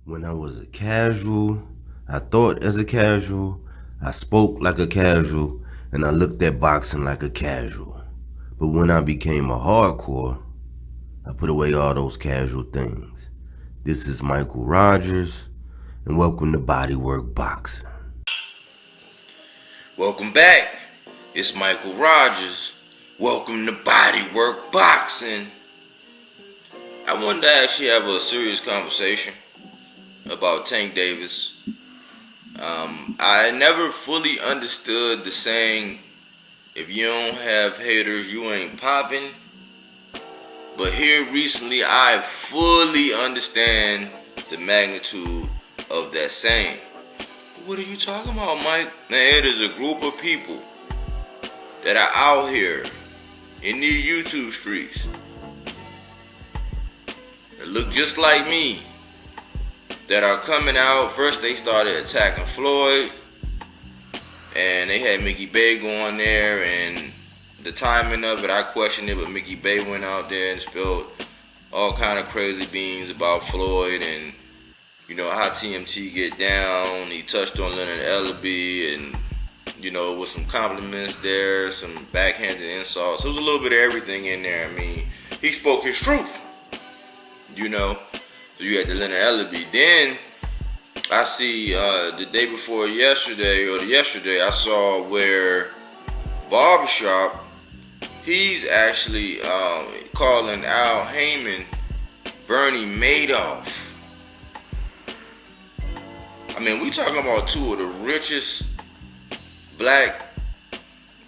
When I was a casual, I thought as a casual, I spoke like a casual, and I looked at boxing like a casual. But when I became a hardcore, I put away all those casual things. This is Michael Rogers, and welcome to Bodywork Boxing. Welcome back. It's Michael Rogers. Welcome to Bodywork Boxing. I wanted to actually have a serious conversation about Tank Davis. I never fully understood the saying, if you don't have haters, you ain't popping. But here recently, I fully understand the magnitude of that saying. What are you talking about, Mike? Man, it is a group of people that are out here in these YouTube streets that look just like me, that are coming out. First they started attacking Floyd, and they had Mickey Bay go on there, and the timing of it, I questioned it, but Mickey Bay went out there and spilled all kind of crazy beans about Floyd and how TMT get down. He touched on Leonard Ellaby, and with some compliments there, some backhanded insults. There was a little bit of everything in there. I mean, he spoke his truth. So you had the Leonard Ellaby. Then I see the day before yesterday, I saw where Barbershop, he's actually calling Al Haymon Bernie Madoff. I mean, we talking about two of the richest black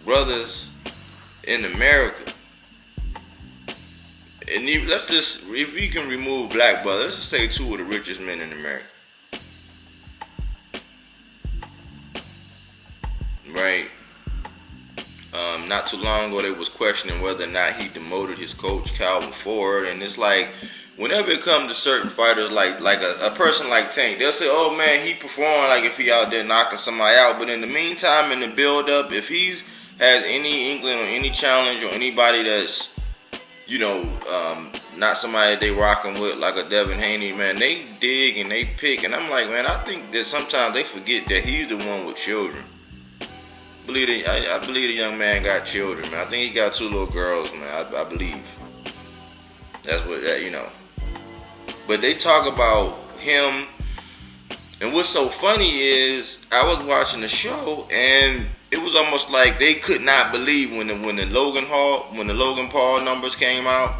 brothers in America. And if we can remove black brothers, let's just say two of the richest men in America. Right? Not too long ago, they was questioning whether or not he demoted his coach, Calvin Ford. And it's like, whenever it comes to certain fighters, like a person like Tank, they'll say, oh man, he performed like if he out there knocking somebody out. But in the meantime, in the build-up, if he's has any inkling or any challenge or anybody that's, not somebody they rocking with like a Devin Haney, man, they dig and they pick. And I'm like, man, I think that sometimes they forget that he's the one with children. I believe the young man got children, man. I think he got two little girls, man. I believe. That's what, But they talk about him, and what's so funny is I was watching the show, and it was almost like they could not believe when the Logan Paul numbers came out.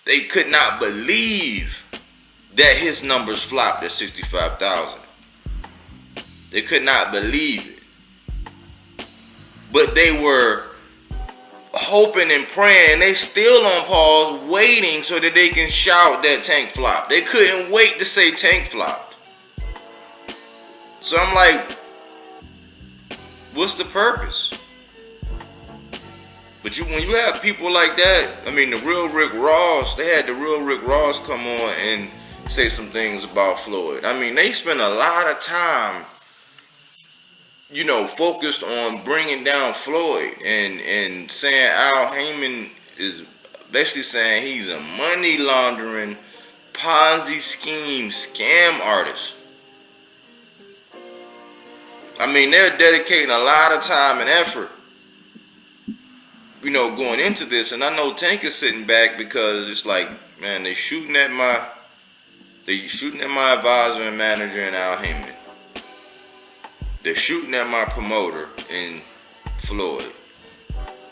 They could not believe that his numbers flopped at 65,000. They could not believe it. But they were hoping and praying. They still on pause, waiting so that they can shout that Tank flopped. They couldn't wait to say Tank flopped. So I'm like, what's the purpose? But when you have people like that, I mean, the real Rick Ross, they had the real Rick Ross come on and say some things about Floyd. I mean, they spent a lot of time focused on bringing down Floyd and saying Al Haymon is basically saying he's a money laundering, Ponzi scheme, scam artist. I mean, they're dedicating a lot of time and effort, going into this. And I know Tank is sitting back because it's like, man, they shooting at my advisor and manager and Al Haymon. They're shooting at my promoter in Floyd.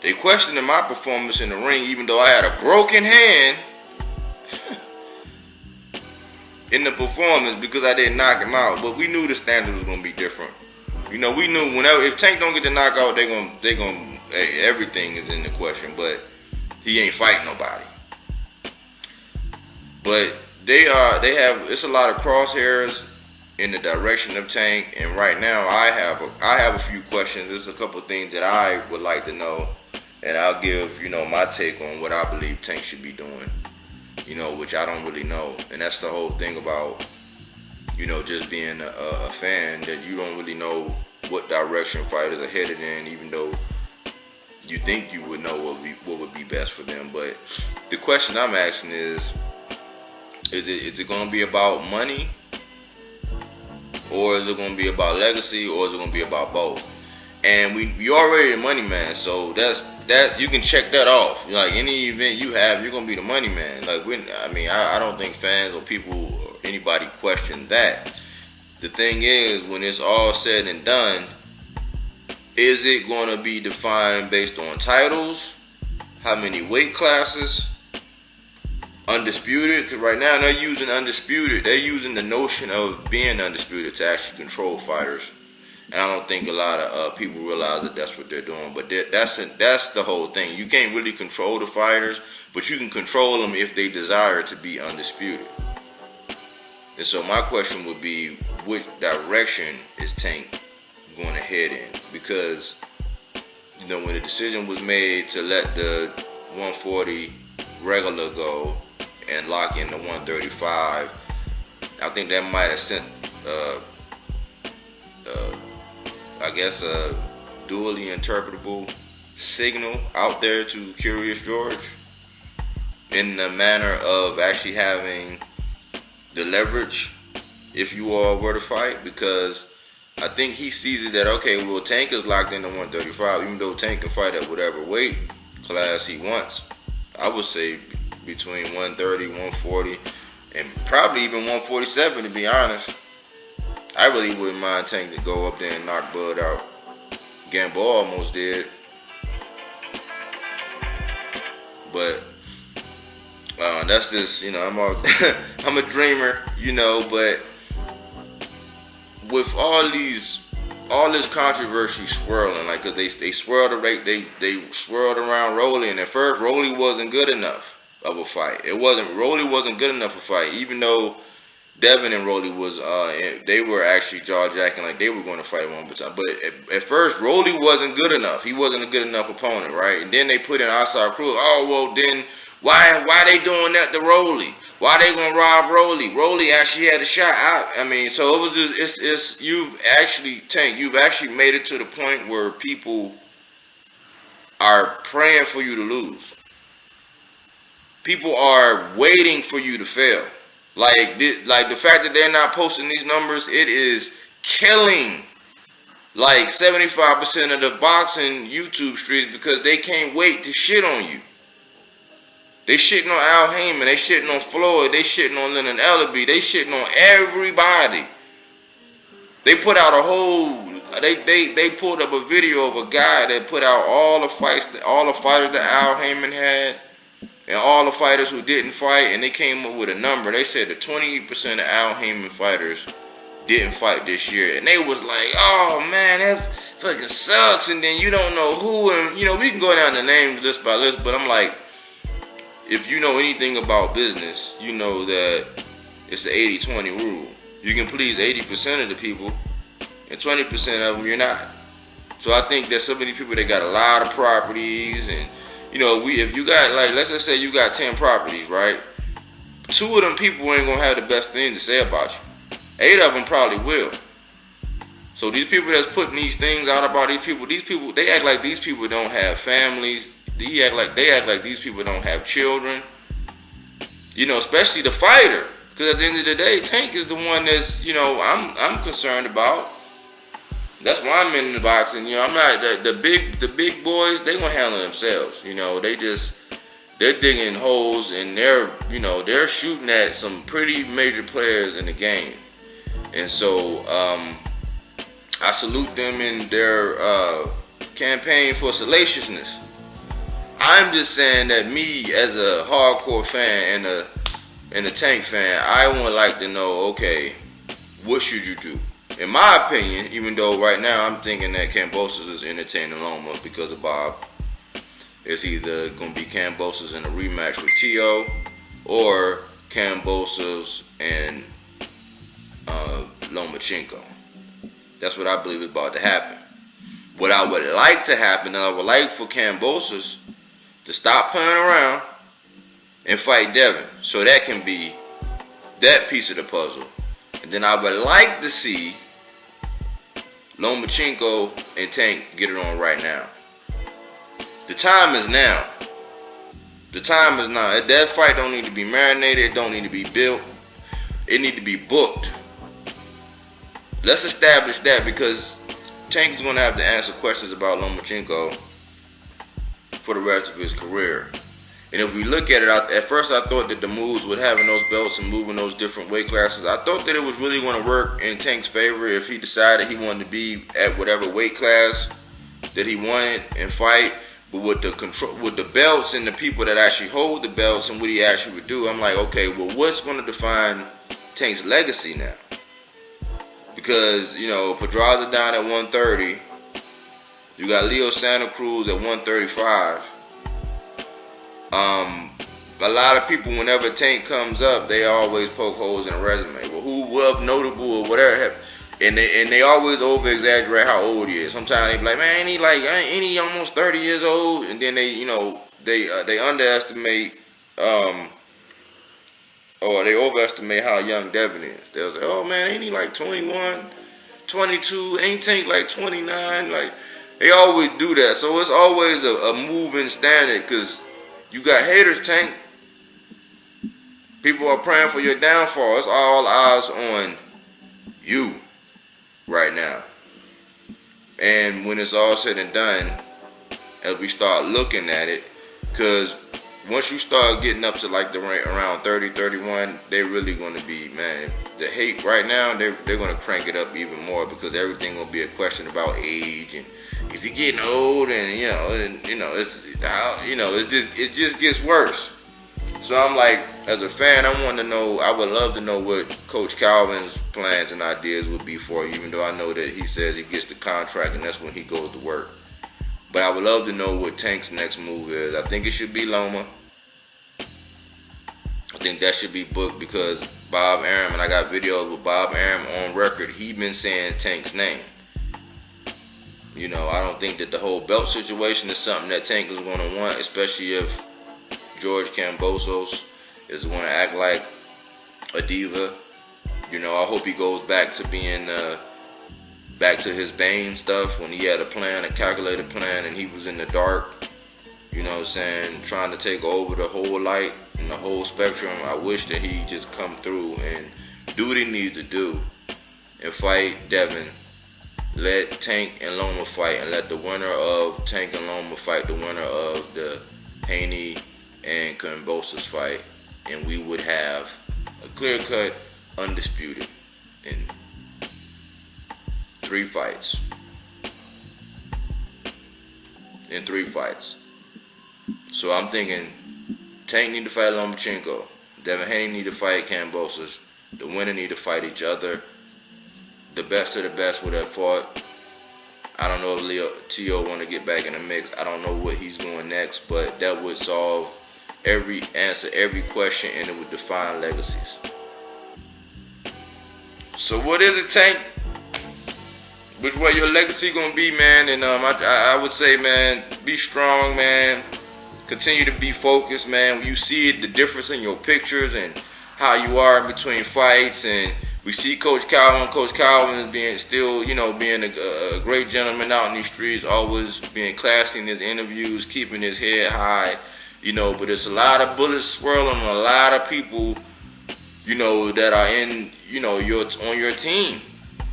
They questioning my performance in the ring, even though I had a broken hand in the performance because I didn't knock him out. But we knew the standard was gonna be different. We knew if Tank don't get the knockout, they gonna everything is in the question. But he ain't fighting nobody. But they have it's a lot of crosshairs in the direction of Tank, and right now I have a few questions. There's a couple of things that I would like to know, and I'll give my take on what I believe Tank should be doing, which I don't really know. And that's the whole thing about just being a fan, that you don't really know what direction fighters are headed in, even though you think you would know what would be best for them. But the question I'm asking is Is it going to be about money, or is it going to be about legacy, or is it going to be about both? And we already the money man, so that you can check that off. Like any event you have, you're gonna be the money man. Like I don't think fans or people or anybody question that. The thing is, when it's all said and done, is it gonna be defined based on titles, how many weight classes, undisputed? Because right now they're using undisputed. They're using the notion of being undisputed to actually control fighters. And I don't think a lot of people realize that that's what they're doing. But that's the whole thing. You can't really control the fighters, but you can control them if they desire to be undisputed. And so my question would be, which direction is Tank going to head in? Because, when the decision was made to let the 140 regular go and lock in the 135, I think that might have sent a dually interpretable signal out there to Curious George in the manner of actually having the leverage if you all were to fight, because I think he sees it that, okay, well, Tank is locked in the 135, even though Tank can fight at whatever weight class he wants. I would say between 130, 140, and probably even 147, to be honest. I really wouldn't mind Tank to go up there and knock Bud out. Gamboa almost did. But that's just, I'm a dreamer, but with all this controversy swirling, like, cause they swirled around Rolly, and at first Rolly wasn't good enough of a fight. Rolly wasn't good enough of a fight, even though Devin and Rolly was, they were actually jaw-jacking like they were going to fight one more time. But at first, Rolly wasn't good enough. He wasn't a good enough opponent, right? And then they put in Isaac Cruz. Oh, well, then why they doing that to Rolly? Why they going to rob Rolly? Rolly actually had a shot. So it was just, you've actually made it to the point where people are praying for you to lose. People are waiting for you to fail. Like the fact that they're not posting these numbers, it is killing like 75% of the boxing YouTube streets, because they can't wait to shit on you. They shitting on Al Haymon, they shitting on Floyd, they shitting on Lennon Ellaby, they shitting on everybody. They put out they pulled up a video of a guy that put out all the fighters that Al Haymon had, and all the fighters who didn't fight, and they came up with a number. They said that 28% of Al Haymon fighters didn't fight this year. And they was like, oh man, that fucking sucks. And then you don't know who, and we can go down the names list by list, but I'm like, if you know anything about business, you know that it's an 80-20 rule. You can please 80% of the people, and 20% of them you're not. So I think there's so many people that got a lot of properties, and if you got, like, let's just say you got 10 properties, right? 2 of them people ain't gonna have the best thing to say about you. 8 of them probably will. So these people that's putting these things out about these people, they act like these people don't have families. They act like these people don't have children. Especially the fighter. Because at the end of the day, Tank is the one that's, I'm concerned about. That's why I'm in the boxing. I'm not the big boys. They gonna handle themselves. They're digging holes, and they're shooting at some pretty major players in the game. And so I salute them in their campaign for salaciousness. I'm just saying that me as a hardcore fan and a Tank fan, I would like to know, okay, what should you do? In my opinion, even though right now I'm thinking that Kambosos is entertaining Loma because of Bob, it's either going to be Kambosos in a rematch with T.O. or Kambosos and Lomachenko. That's what I believe is about to happen. What I would like to happen, I would like for Kambosos to stop playing around and fight Devin, so that can be that piece of the puzzle. And then I would like to see Lomachenko and Tank get it on right now. The time is now. The time is now. That fight don't need to be marinated. It don't need to be built. It need to be booked. Let's establish that, because Tank is going to have to answer questions about Lomachenko for the rest of his career. And if we look at it, at first I thought that the moves with having those belts and moving those different weight classes, I thought that it was really going to work in Tank's favor if he decided he wanted to be at whatever weight class that he wanted and fight. But with the control, with the belts and the people that actually hold the belts and what he actually would do, I'm like, okay, well, what's going to define Tank's legacy now? Because, you know, Pedraza down at 130. You got Leo Santa Cruz at 135. A lot of people, whenever Tank comes up, they always poke holes in the resume. Well, who was notable or whatever, and they always over exaggerate how old he is. Sometimes they be like, man, ain't he almost 30 years old? And then they underestimate or they overestimate how young Devin is. They'll say, oh man, ain't he like 21, 22? Ain't Tank like 29? Like, they always do that. So it's always a moving standard, because you got haters, Tank. People are praying for your downfall. It's all eyes on you right now. And when it's all said and done, as we start looking at it, because once you start getting up to like the rank around 30, 31, they're really going to be, man, the hate right now, they're going to crank it up even more, because everything will be a question about age and is he getting old, and it just gets worse. So I'm like, as a fan, I would love to know what Coach Calvin's plans and ideas would be for you, even though I know that he says he gets the contract and that's when he goes to work. But I would love to know what Tank's next move is. I think it should be Loma. I think that should be booked, because Bob Arum, and I got videos with Bob Arum on record, he been saying Tank's name. You know, I don't think that the whole belt situation is something that Tank is going to want, especially if George Kambosos is going to act like a diva. You know, I hope he goes back to being back to his Bane stuff, when he had a plan, a calculated plan, and he was in the dark, you know what I'm saying, trying to take over the whole light and the whole spectrum. I wish that he just come through and do what he needs to do and fight Devin. Let Tank and Loma fight, and let the winner of Tank and Loma fight the winner of the Haney and Kambosos fight, and we would have a clear-cut, undisputed in 3 fights. In 3 fights. So I'm thinking Tank need to fight Lomachenko. Devin Haney need to fight Kambosos. The winner need to fight each other. The best of the best would have fought. I don't know if T.O. want to get back in the mix. I don't know what he's going next, but that would answer every question, and it would define legacies. So what is it, Tank? Which way your legacy gonna be, man? And I would say, man, be strong, man. Continue to be focused, man. When you see the difference in your pictures and how you are between fights, and we see Coach Calvin. Coach Calvin is being a great gentleman out in these streets, always being classy in his interviews, keeping his head high, but it's a lot of bullets swirling on a lot of people, that are in, on your team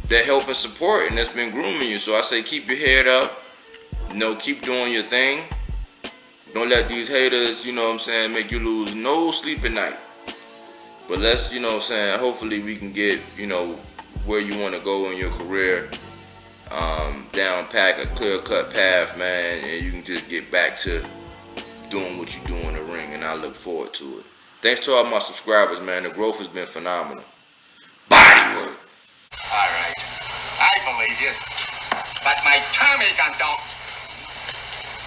that help and support and that's been grooming you. So I say keep your head up, keep doing your thing. Don't let these haters, make you lose no sleep at night. But let's, hopefully we can get, where you want to go in your career, down pack a clear-cut path, man, and you can just get back to doing what you do in the ring, and I look forward to it. Thanks to all my subscribers, man. The growth has been phenomenal. Body work. All right. I believe you. But my Tommy gun don't.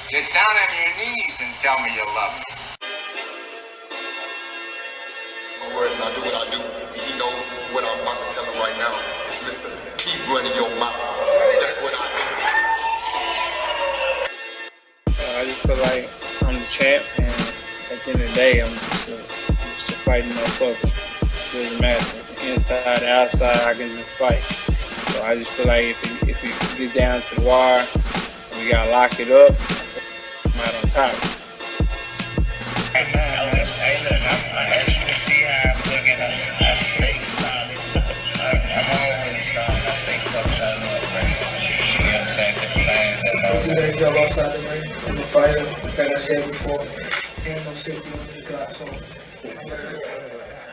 Get down on your knees and tell me you love me. My word, I do what I do. He knows what I'm about to tell him right now. It's Mr. Keep running your mouth. That's what I do. I just feel like I'm the champ, and at the end of the day, I'm just a fighting motherfucker. It doesn't matter. Inside, outside, I can just fight. So I just feel like if it gets down to the wire, and we gotta lock it up, I'm out on top. Hey, look, as you can see how I'm looking, I stay solid. I'm always solid. I stay fuck solid up, man. You know what I'm saying? To the fans that know. Do that job outside the ring. I'm a fighter, like I said before. Ain't no safety on the clock, so I'm gonna do it.